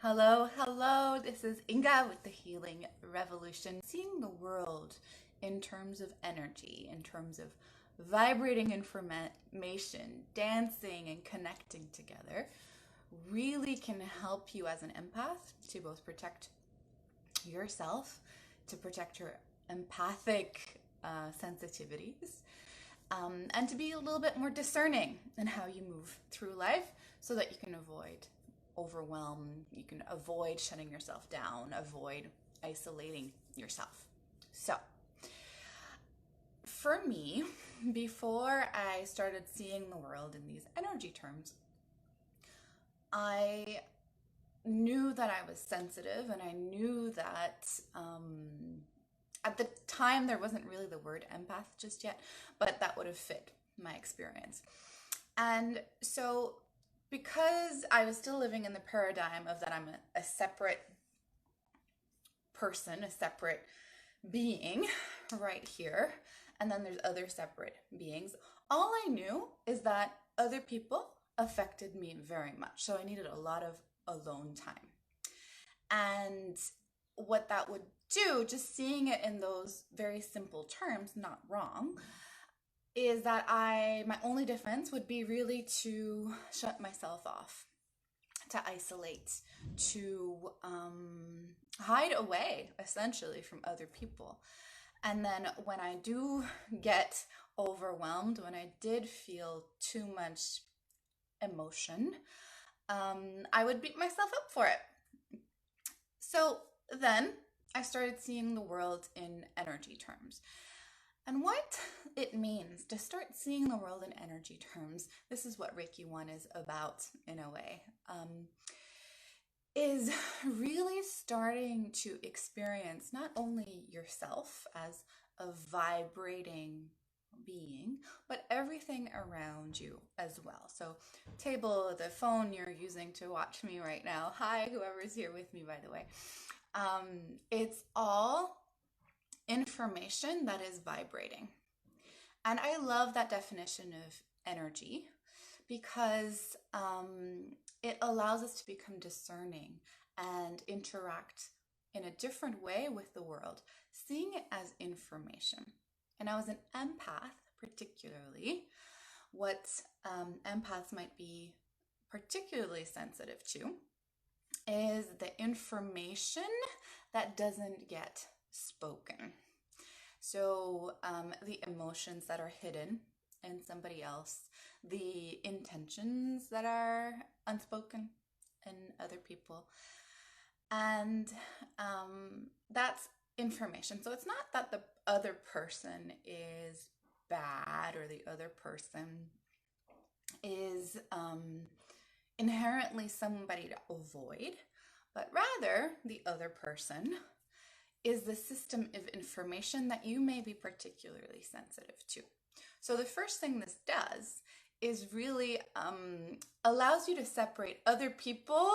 Hello, hello. This is Inga with the Healing Revolution. Seeing the world in terms of energy, in terms of vibrating information, dancing and connecting together really can help you as an empath to both protect yourself, to protect your empathic sensitivities, and to be a little bit more discerning in how you move through life so that you can avoid overwhelm, you can avoid shutting yourself down, avoid isolating yourself. So, for me, before I started seeing the world in these energy terms, I knew that I was sensitive and I knew that at the time there wasn't really the word empath just yet, but that would have fit my experience. And so because I was still living in the paradigm of that I'm a separate person, a separate being right here, and then there's other separate beings, all I knew is that other people affected me very much. So I needed a lot of alone time. And what that would do, just seeing it in those very simple terms, not wrong, is that my only defense would be really to shut myself off, to isolate, to hide away essentially from other people. And then when I do get overwhelmed, when I did feel too much emotion, I would beat myself up for it. So then I started seeing the world in energy terms. And what it means to start seeing the world in energy terms, this is what Reiki 1 is about in a way, is really starting to experience not only yourself as a vibrating being, but everything around you as well. So table, the phone you're using to watch me right now. Hi, whoever's here with me, by the way. It's all information that is vibrating. And I love that definition of energy because it allows us to become discerning and interact in a different way with the world, seeing it as information. And I was an empath, particularly. What empaths might be particularly sensitive to is the information that doesn't get spoken. So the emotions that are hidden in somebody else, the intentions that are unspoken in other people, and that's information. So it's not that the other person is bad or the other person is inherently somebody to avoid, but rather the other person is the system of information that you may be particularly sensitive to. So the first thing this does is really allows you to separate other people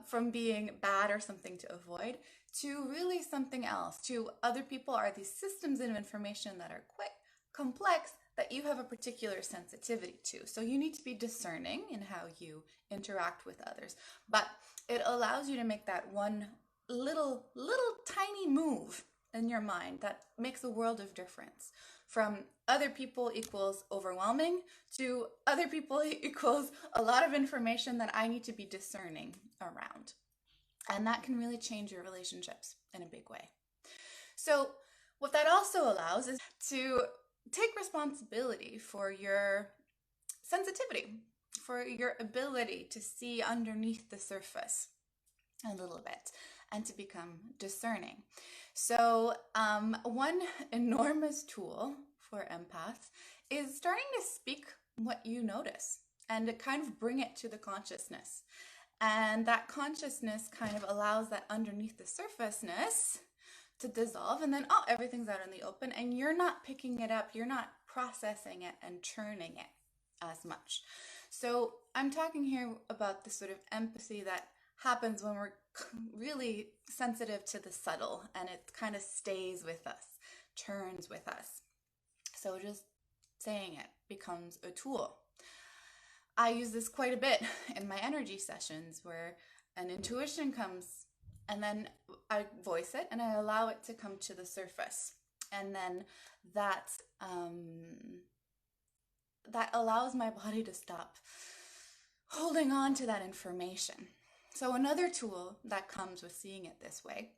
from being bad or something to avoid to really something else. To other people are these systems of information that are quite complex that you have a particular sensitivity to. So you need to be discerning in how you interact with others. But it allows you to make that one little tiny move in your mind that makes a world of difference. From other people equals overwhelming to other people equals a lot of information that I need to be discerning around. And that can really change your relationships in a big way. So what that also allows is to take responsibility for your sensitivity, for your ability to see underneath the surface a little bit and to become discerning. So one enormous tool for empaths is starting to speak what you notice and to kind of bring it to the consciousness. And that consciousness kind of allows that underneath the surfaceness to dissolve, and then everything's out in the open and you're not picking it up, you're not processing it and churning it as much. So I'm talking here about the sort of empathy that happens when we're really sensitive to the subtle and it kind of stays with us, churns with us. So just saying it becomes a tool. I use this quite a bit in my energy sessions where an intuition comes and then I voice it and I allow it to come to the surface. And then that that allows my body to stop holding on to that information. So another tool that comes with seeing it this way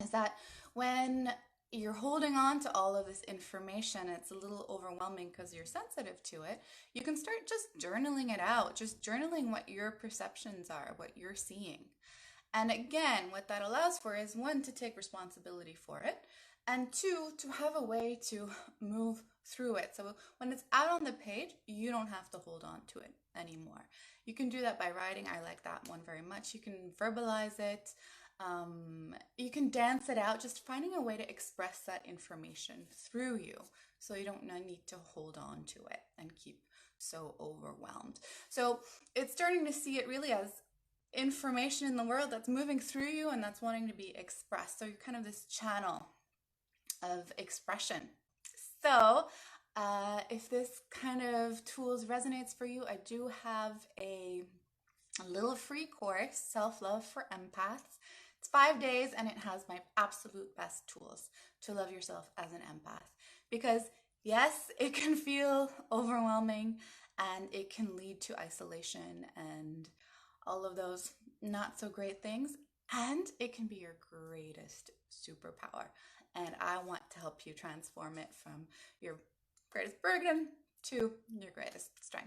is that when you're holding on to all of this information, it's a little overwhelming because you're sensitive to it, you can start just journaling it out, just journaling what your perceptions are, what you're seeing. And again, what that allows for is one, to take responsibility for it, and two, to have a way to move through it. So when it's out on the page, you don't have to hold on to it anymore. You can do that by writing. I like that one very much. You can verbalize it. You can dance it out, just finding a way to express that information through you so you don't need to hold on to it and keep so overwhelmed. So it's starting to see it really as information in the world that's moving through you and that's wanting to be expressed. So you're kind of this channel of expression. So if this kind of tools resonates for you, I do have a little free course, Self-Love for Empaths. It's 5 days and it has my absolute best tools to love yourself as an empath. Because yes, it can feel overwhelming and it can lead to isolation and all of those not so great things. And it can be your greatest superpower. And I want to help you transform it from your greatest burden to your greatest strength.